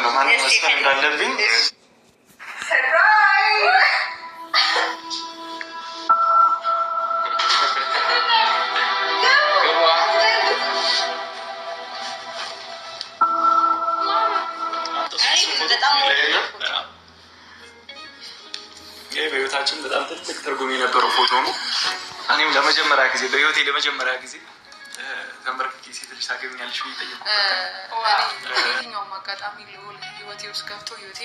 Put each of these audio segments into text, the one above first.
አውቃለሁ ማን መስፈን እንዳለብኝ። በህይወታችን በጣም ትልቅ ትርጉም የነበረው ፎቶ ነው። እኔም ለመጀመሪያ ጊዜ በህይወቴ ለመጀመሪያ ጊዜ ተንበርክኬ ሴት ልጅ ታገቢኛለሽ ብዬ ጠየኩት። የትኛውም አጋጣሚ ልዑል ህይወቴ ውስጥ ገብቶ ህይወቴ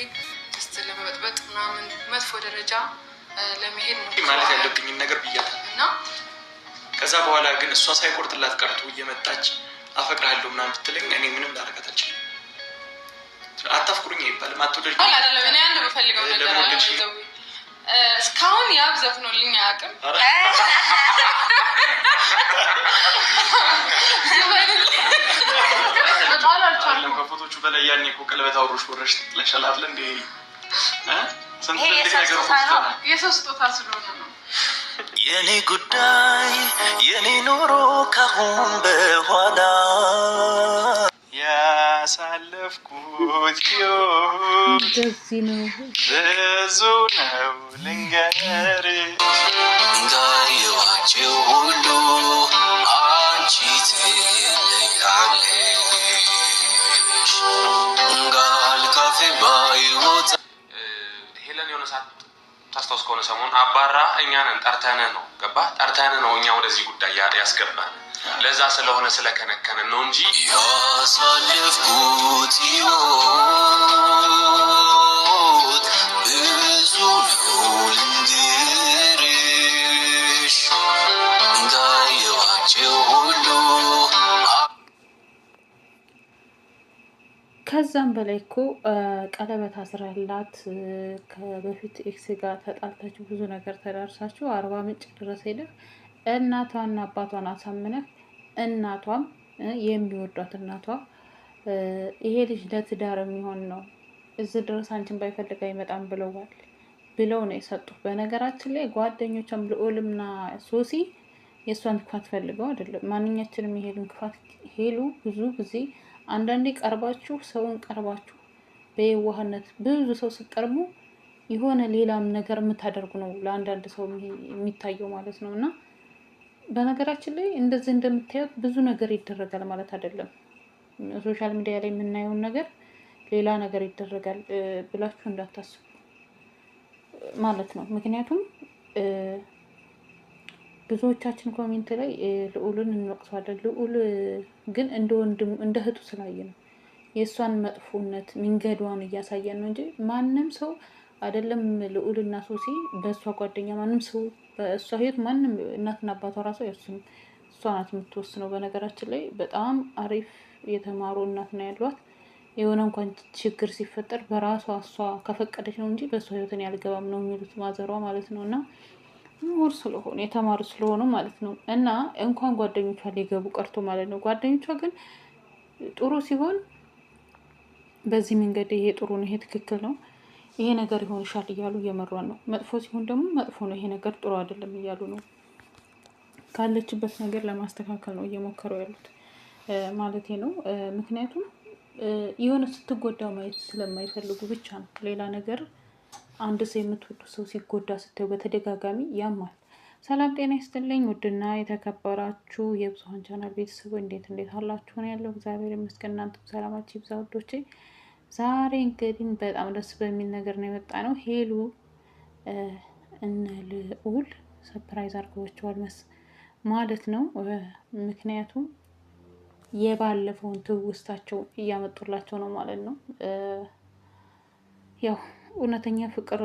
ስ ለመበጥበጥ ምናምን መጥፎ ደረጃ ለመሄድ ማለት ያለብኝን ነገር ብያታል እና ከዛ በኋላ ግን እሷ ሳይቆርጥላት ቀርቶ እየመጣች አፈቅርሃለሁ ምናምን ብትለኝ እኔ ምንም ላደርጋት አልችልም። አታፍቅሩኝ አይባልም። አትወደኝ አይደለም እኔ አንድ በፈልገው ነገር አለ እስካሁን ያብ ዘፍኖልኝ አያውቅም። ከፎቶቹ በላይ ያኔ እኮ ቀለበት አውሮሽ ወረሽ ትጥለሻላለ እንዴ? የሰው ስጦታ ስለሆነ ነው። የኔ ጉዳይ የኔ ኑሮ ካሁን በኋላ ያሳለፍኩት ብዙ ነው ልንገርሽ እንዳየዋቸው ሁሉ አንቺ ትለያለሽ እንጋል ካፌ ባይወጣ ሄለን የሆነ ሰዓት ታስታውስ ከሆነ ሰሞኑን አባራ እኛንን ጠርተንህ ነው ገባህ? ጠርተንህ ነው እኛ ወደዚህ ጉዳይ ያስገባን ለዛ ስለሆነ ስለከነከነን ነው እንጂ ያሳለፍኩት ሕይወት ብዙ ነው ልንገርሽ እንዳየዋቸው ሁሉ። ከዛም በላይ እኮ ቀለበት አስራላት ከበፊት ኤክስ ጋር ተጣልታችሁ ብዙ ነገር ተዳርሳችሁ አርባ ምንጭ ድረስ ሄደህ እናቷና አባቷን አሳምነህ እናቷም የሚወዷት እናቷ ይሄ ልጅ ለትዳር የሚሆን ነው እዚህ ድረስ አንቺን ባይፈልግ አይመጣም ብለው ነው የሰጡት። በነገራችን ላይ ጓደኞቿም ልዑልና ሶሲ የእሷን ክፋት ፈልገው አይደለም። ማንኛችንም የሄሉን ክፋት ሄሉ ብዙ ጊዜ አንዳንዴ ቀርባችሁ ሰውን ቀርባችሁ በየዋህነት ብዙ ሰው ስትቀርቡ የሆነ ሌላም ነገር የምታደርጉ ነው ለአንዳንድ ሰው የሚታየው ማለት ነው። እና በነገራችን ላይ እንደዚህ እንደምታዩት ብዙ ነገር ይደረጋል ማለት አይደለም። ሶሻል ሚዲያ ላይ የምናየውን ነገር ሌላ ነገር ይደረጋል ብላችሁ እንዳታስቡ ማለት ነው። ምክንያቱም ብዙዎቻችን ኮሜንት ላይ ልዑልን እንወቅሰዋለን። ልዑል ግን እንደ ወንድሙ እንደ እህቱ ስላየ ነው የእሷን መጥፎነት መንገዷን እያሳየን ነው እንጂ ማንም ሰው አይደለም ልዑልና ሶሲ በእሷ ጓደኛ ማንም ሰው በእሷ ህይወት ማንም እናትና አባቷ ራሱ አይወስኑም። እሷ ናት የምትወስነው። በነገራችን ላይ በጣም አሪፍ የተማሩ እናት ነው ያሏት። የሆነ እንኳን ችግር ሲፈጠር በራሷ እሷ ከፈቀደች ነው እንጂ በእሷ ህይወትን ያልገባም ነው የሚሉት ማዘሯ ማለት ነው። እና ምሁር ስለሆኑ የተማሩ ስለሆኑ ማለት ነው። እና እንኳን ጓደኞቿ ሊገቡ ቀርቶ ማለት ነው። ጓደኞቿ ግን ጥሩ ሲሆን በዚህ መንገድ ይሄ ጥሩ ነው፣ ይሄ ትክክል ነው፣ ይሄ ነገር ይሆንሻል እያሉ እየመሯን ነው። መጥፎ ሲሆን ደግሞ መጥፎ ነው፣ ይሄ ነገር ጥሩ አይደለም እያሉ ነው። ካለችበት ነገር ለማስተካከል ነው እየሞከሩ ያሉት ማለቴ ነው። ምክንያቱም የሆነ ስትጎዳ ማየት ስለማይፈልጉ ብቻ ነው። ሌላ ነገር አንድ ሰው የምትወዱ ሰው ሲጎዳ ስታዩ በተደጋጋሚ ያማል። ሰላም ጤና ይስጥልኝ ውድና የተከበራችሁ የብዙኃን ቻናል ቤተሰቦች እንዴት አላችሁ? ነው ያለው። እግዚአብሔር ይመስገን። እናንተም ሰላማችሁ ይብዛ ውዶቼ። ዛሬ እንግዲህ በጣም ደስ በሚል ነገር ነው የመጣ ነው። ሄሉ እነ ልዑል ሰርፕራይዝ አድርገዋቸዋል ማለት ነው። ምክንያቱም የባለፈውን ትውስታቸው እያመጡላቸው ነው ማለት ነው። ያው እውነተኛ ፍቅር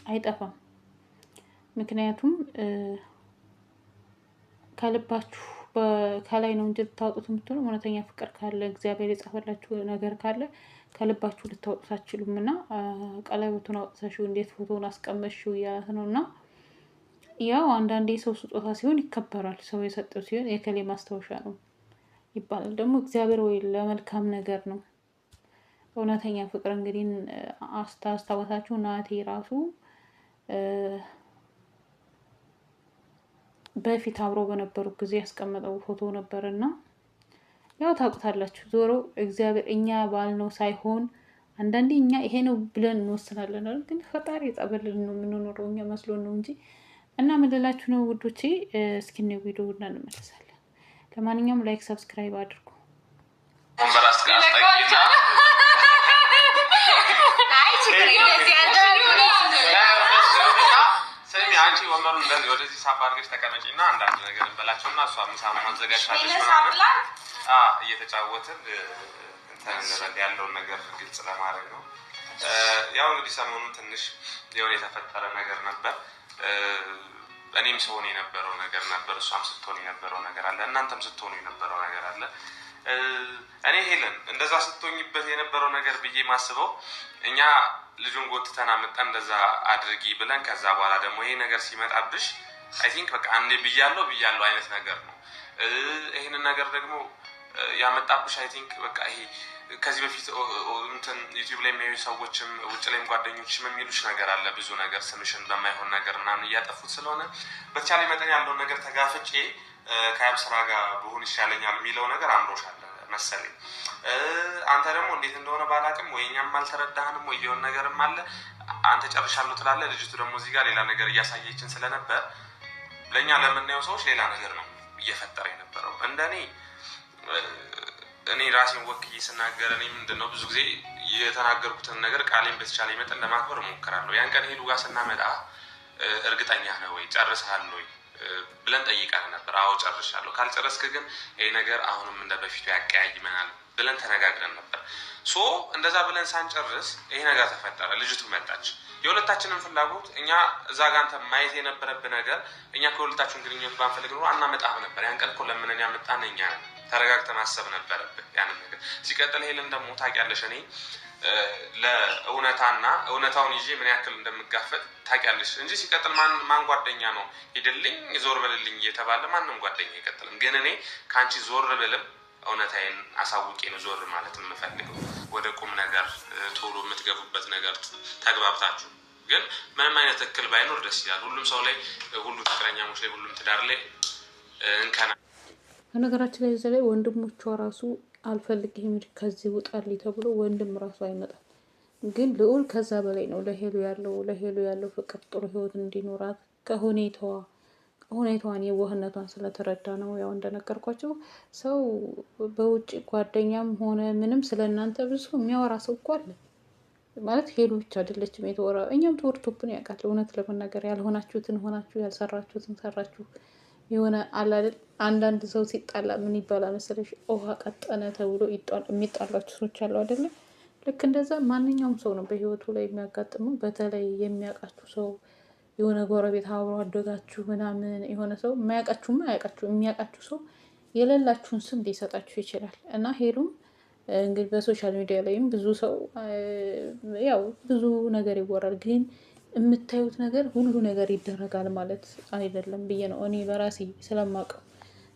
አይጠፋም። ምክንያቱም ከልባችሁ ከላይ ነው እንጂ ልታወጡት የምትሉ እውነተኛ ፍቅር ካለ እግዚአብሔር የጻፈላችሁ ነገር ካለ ከልባችሁ ልታወጡት አትችሉም። እና ቀለበቱን አውጥተሽው እንዴት ፎቶውን አስቀመጥሽው እያላት ነው። እና ያው አንዳንዴ ሰው ስጦታ ሲሆን ይከበራል። ሰው የሰጠው ሲሆን የከሌ ማስታወሻ ነው ይባላል። ደግሞ እግዚአብሔር ወይ ለመልካም ነገር ነው። እውነተኛ ፍቅር እንግዲህ አስታወሳችሁ ናቴ ራሱ በፊት አብሮ በነበሩ ጊዜ ያስቀመጠው ፎቶ ነበርና ያው ታውቁታላችሁ። ዞሮ እግዚአብሔር እኛ ባልነው ሳይሆን አንዳንዴ እኛ ይሄ ነው ብለን እንወስናለን አይደል? ግን ፈጣሪ የጻፈልን ነው የምንኖረው እኛ መስሎን ነው እንጂ። እና ምን ልላችሁ ነው ውዶቼ፣ እስኪ ነው ቪዲዮ እና እንመለሳለን። ለማንኛውም ላይክ ሰብስክራይብ አድርጉ። አንቺ ወንበሩን እንደዚህ ወደዚህ ሳባ አድርገሽ ተቀመጪና አንዳንድ ነገር እንበላቸውና እሷ ምሳም አዘጋጅታለች እየተጫወትን እንትን ያለውን ነገር ግልጽ ለማድረግ ነው። ያው እንግዲህ ሰሞኑን ትንሽ የሆነ የተፈጠረ ነገር ነበር። እኔም ስሆን የነበረው ነገር ነበር፣ እሷም ስትሆን የነበረው ነገር አለ፣ እናንተም ስትሆኑ የነበረው ነገር አለ። እኔ ሄለን እንደዛ ስትሆኝበት የነበረው ነገር ብዬ ማስበው እኛ ልጁን ጎትተን አመጣን እንደዛ አድርጊ ብለን ከዛ በኋላ ደግሞ ይሄ ነገር ሲመጣብሽ አይ ቲንክ በቃ አንዴ ብያለሁ አይነት ነገር ነው። ይሄንን ነገር ደግሞ ያመጣብሽ አይ ቲንክ በቃ ይሄ ከዚህ በፊት እንትን ዩቲዩብ ላይ የሚያዩ ሰዎችም ውጭ ላይም ጓደኞችም የሚሉሽ ነገር አለ። ብዙ ነገር ስምሽን በማይሆን ነገር ምናምን እያጠፉት ስለሆነ በተቻለ መጠን ያለውን ነገር ተጋፍጬ ከያብ ስራ ጋር ብሆን ይሻለኛል የሚለው ነገር አምሮሻል መሰለኝ። አንተ ደግሞ እንዴት እንደሆነ ባላቅም ወይ እኛም አልተረዳህንም ወይ የሆነ ነገርም አለ። አንተ ጨርሻለሁ ትላለህ፣ ልጅቱ ደግሞ እዚህ ጋር ሌላ ነገር እያሳየችን ስለነበር ለእኛ ለምናየው ሰዎች ሌላ ነገር ነው እየፈጠረ የነበረው። እንደኔ እኔ ራሴን ወክዬ ስናገር እኔ ምንድነው ብዙ ጊዜ የተናገርኩትን ነገር ቃሌን በተቻለ መጠን ለማክበር እሞክራለሁ። ያን ቀን ሄሉ ጋር ስናመጣ እርግጠኛ ነህ ወይ ጨርሰሃል ወይ ብለን ጠይቀን ነበር። አዎ ጨርሻለሁ፣ ካልጨረስክ ግን ይሄ ነገር አሁንም እንደ በፊቱ ያቀያይመናል ብለን ተነጋግረን ነበር። ሶ እንደዛ ብለን ሳንጨርስ ይሄ ነገር ተፈጠረ። ልጅቱ መጣች። የሁለታችንን ፍላጎት እኛ እዛ ጋር አንተ ማየት የነበረብህ ነገር እኛ ከሁለታችን ግንኙነት ባንፈልግ ኖሮ አናመጣህም ነበር። ያን ቀን እኮ ለምንን ያመጣን እኛ ነን። ተረጋግተህ ማሰብ ነበረብህ ያንን ነገር። ሲቀጥል ሄለን ደግሞ ታውቂያለሽ እኔ ለእውነታና እውነታውን ይዤ ምን ያክል እንደምጋፈጥ ታውቂያለሽ እንጂ ሲቀጥል ማን ጓደኛ ነው ሄድልኝ ዞር በልልኝ እየተባለ ማንም ጓደኛ አይቀጥልም። ግን እኔ ከአንቺ ዞር ብልም እውነታዬን አሳውቄ ነው ዞር ማለት የምፈልገው። ወደ ቁም ነገር ቶሎ የምትገቡበት ነገር ተግባብታችሁ ግን ምንም አይነት እክል ባይኖር ደስ ይላል። ሁሉም ሰው ላይ ሁሉ ፍቅረኛሞች ላይ ሁሉም ትዳር ላይ እንከና በነገራችን ላይ ዘላይ ወንድሞቿ ራሱ አልፈልግህም ከዚህ ውጣልኝ ተብሎ ወንድም ራሱ አይመጣም። ግን ልዑል ከዛ በላይ ነው ለሄሉ ያለው ፍቅር ጥሩ ህይወት እንዲኖራት ከሁኔታዋን የዋህነቷን ስለተረዳ ነው። ያው እንደነገርኳቸው ሰው በውጭ ጓደኛም ሆነ ምንም ስለእናንተ ብዙ የሚያወራ ሰው እኮ አለ ማለት ሄሉ ብቻ አይደለችም የተወራ እኛም ተወርቶብን ያውቃል። እውነት ለመናገር ያልሆናችሁትን ሆናችሁ ያልሰራችሁትን ሰራችሁ። የሆነ አላደል አንዳንድ ሰው ሲጣላ ምን ይባላል መሰለሽ ውሃ ቀጠነ ተብሎ የሚጣላችሁ ሰዎች አሉ አይደለ? ልክ እንደዛ ማንኛውም ሰው ነው በህይወቱ ላይ የሚያጋጥመው። በተለይ የሚያውቃችሁ ሰው የሆነ ጎረቤት አብሮ አደጋችሁ ምናምን የሆነ ሰው የሚያውቃችሁ ሰው የሌላችሁን ስም ሊሰጣችሁ ይችላል። እና ሄሉም እንግዲህ በሶሻል ሚዲያ ላይም ብዙ ሰው ያው ብዙ ነገር ይወራል ግን የምታዩት ነገር ሁሉ ነገር ይደረጋል ማለት አይደለም ብዬ ነው እኔ በራሴ ስለማውቀው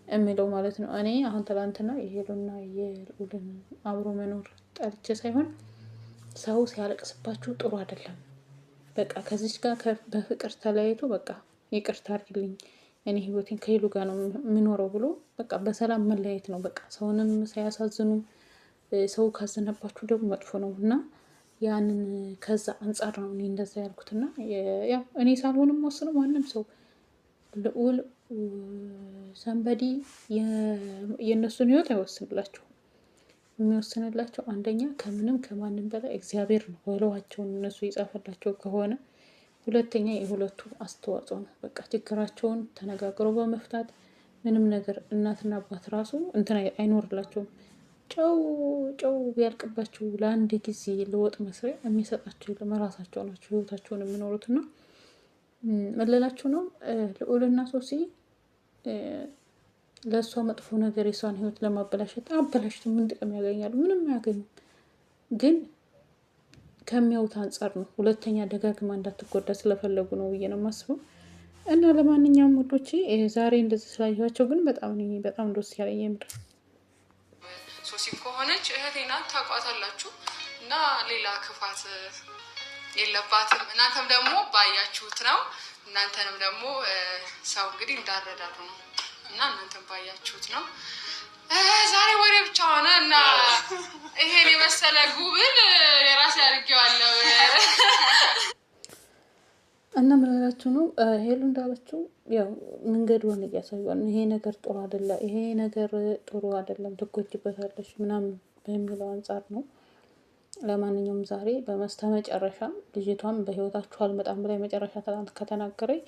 የሚለው ማለት ነው። እኔ አሁን ትላንትና የሄሉና የልዑልን አብሮ መኖር ጠልቼ ሳይሆን ሰው ሲያለቅስባችሁ ጥሩ አይደለም። በቃ ከዚች ጋር በፍቅር ተለያይቶ በቃ ይቅርታ አድርግልኝ እኔ ህይወቴን ከሄሉ ጋር ነው የምኖረው ብሎ በቃ በሰላም መለያየት ነው። በቃ ሰውንም ሳያሳዝኑ ሰው ካዘነባችሁ ደግሞ መጥፎ ነው እና ያንን ከዛ አንጻር ነው እኔ እንደዛ ያልኩትና ያው እኔ ሳልሆንም ወስነው ማንም ሰው ልዑል ሰንበዲ የእነሱን ህይወት አይወስንላቸውም። የሚወስንላቸው አንደኛ ከምንም ከማንም በላይ እግዚአብሔር ነው ወለዋቸውን እነሱ የጻፈላቸው ከሆነ፣ ሁለተኛ የሁለቱ አስተዋጽኦ ነው። በቃ ችግራቸውን ተነጋግረው በመፍታት ምንም ነገር እናትና አባት ራሱ እንትን አይኖርላቸውም። ጨው ቢያልቅባቸው ለአንድ ጊዜ ለወጥ መስሪያ የሚሰጣቸው የለም። ራሳቸው ናቸው ህይወታቸውን የሚኖሩት እና መለላቸው ነው። ልዑልና ሶሲ ለእሷ መጥፎ ነገር የሷን ህይወት ለማበላሸት አበላሽቶ ምን ጥቅም ያገኛሉ? ምንም አያገኙም። ግን ከሚያዩት አንጻር ነው። ሁለተኛ ደጋግማ እንዳትጎዳ ስለፈለጉ ነው ብዬ ነው የማስበው። እና ለማንኛውም ውዶቼ ዛሬ እንደዚህ ስላየኋቸው ግን በጣም ደስ ያለኝ የምር ሶሲም ከሆነች እህቴ ናት ታውቋታላችሁ እና ሌላ ክፋት የለባትም። እናንተም ደግሞ ባያችሁት ነው። እናንተንም ደግሞ ሰው እንግዲህ እንዳረዳዱ ነው እና እናንተም ባያችሁት ነው። ዛሬ ወሬ ብቻ ሆነ እና ይሄን የመሰለ ጉብል የራሴ አድርጌዋለሁ። እና ምን እላችሁ ነው ሄሉ እንዳለችው ያው መንገዱን እያሳዩን ይሄ ነገር ጥሩ አይደለም፣ ይሄ ነገር ጥሩ አይደለም፣ ትጎጂበታለሽ ምናምን በሚለው አንጻር ነው። ለማንኛውም ዛሬ በመስተመጨረሻ ልጅቷም በህይወታችሁ አልመጣም ብላ የመጨረሻ ከተናገረኝ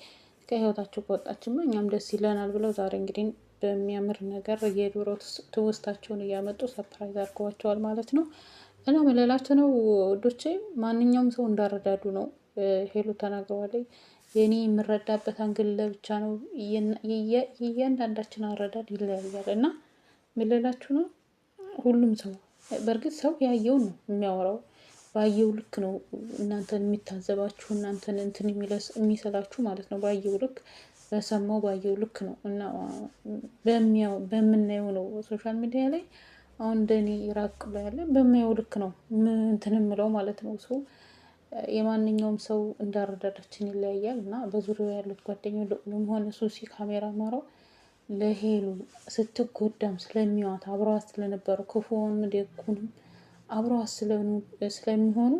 ከህይወታችሁ ከወጣችማ እኛም ደስ ይለናል ብለው ዛሬ እንግዲህ በሚያምር ነገር የድሮ ትውስታቸውን እያመጡ ሰፕራይዝ አድርገዋቸዋል ማለት ነው። እና ምን ልላችሁ ነው ውዶቼ፣ ማንኛውም ሰው እንዳረዳዱ ነው። ሄሉ ተናግረዋለች። የኔ የምረዳበት አንግል ለብቻ ነው፣ የእያንዳንዳችን አረዳድ ይለያያል። እና ምን ልላችሁ ነው ሁሉም ሰው በእርግጥ ሰው ያየው ነው የሚያወራው፣ ባየው ልክ ነው እናንተን የሚታዘባችሁ እናንተን እንትን የሚሰላችሁ ማለት ነው። ባየው ልክ በሰማው ባየው ልክ ነው እና በምናየው ነው ሶሻል ሚዲያ ላይ አሁን እንደኔ ራቅ ብሎ ያለ በማየው ልክ ነው እንትን የምለው ማለት ነው። ሰው የማንኛውም ሰው እንዳረዳዳችን ይለያያል እና በዙሪያው ያሉት ጓደኞች ለመሆን ሱሲ ካሜራ ማረው ለሄሉ ስትጎዳም ስለሚዋት አብረዋት ስለነበሩ ክፉውን ደጉንም አብረዋት ስለሚሆኑ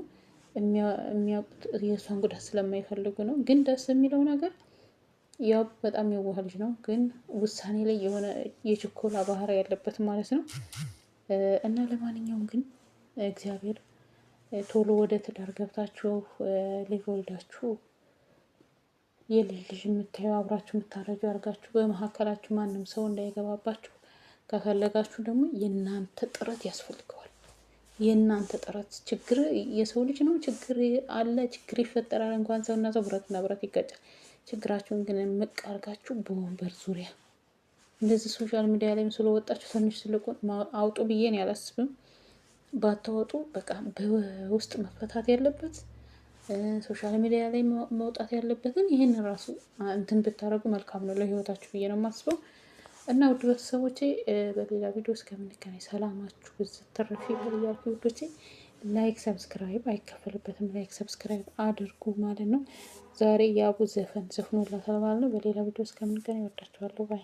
የሚያውቁት የእሷን ጉዳት ስለማይፈልጉ ነው። ግን ደስ የሚለው ነገር ያው በጣም የዋህ ልጅ ነው፣ ግን ውሳኔ ላይ የሆነ የችኮላ ባህሪ ያለበት ማለት ነው። እና ለማንኛውም ግን እግዚአብሔር ቶሎ ወደ ትዳር ገብታችሁ ልጅ ወልዳችሁ የልጅ ልጅ የምታዩ አብራችሁ የምታረጁ አድርጋችሁ በመካከላችሁ ማንም ሰው እንዳይገባባችሁ ከፈለጋችሁ ደግሞ የእናንተ ጥረት ያስፈልገዋል። የእናንተ ጥረት ችግር የሰው ልጅ ነው። ችግር አለ፣ ችግር ይፈጠራል። እንኳን ሰውና ሰው ብረትና ብረት ይጋጫል። ችግራችሁን ግን መቃርጋችሁ በወንበር ዙሪያ እንደዚህ ሶሻል ሚዲያ ላይ ስለወጣችሁ ትንሽ ትልቁን አውጡ ብዬን ያላስብም። ባታወጡ በቃ በውስጥ መፈታት ያለበት ሶሻል ሚዲያ ላይ መውጣት ያለበትን ይህን ራሱ እንትን ብታደርጉ መልካም ነው ለህይወታችሁ ብዬ ነው የማስበው። እና ውድ ቤተሰቦቼ በሌላ ቪዲዮ እስከምንገናኝ ሰላማችሁ ብዝት ትርፍ ይበል እያልኩ ውዶቼ፣ ላይክ ሰብስክራይብ አይከፈልበትም፣ ላይክ ሰብስክራይብ አድርጉ ማለት ነው። ዛሬ የአቡ ዘፈን ዘፍኖላታል ማለት ነው። በሌላ ቪዲዮ እስከምንገናኝ ወዳችኋለሁ ባይ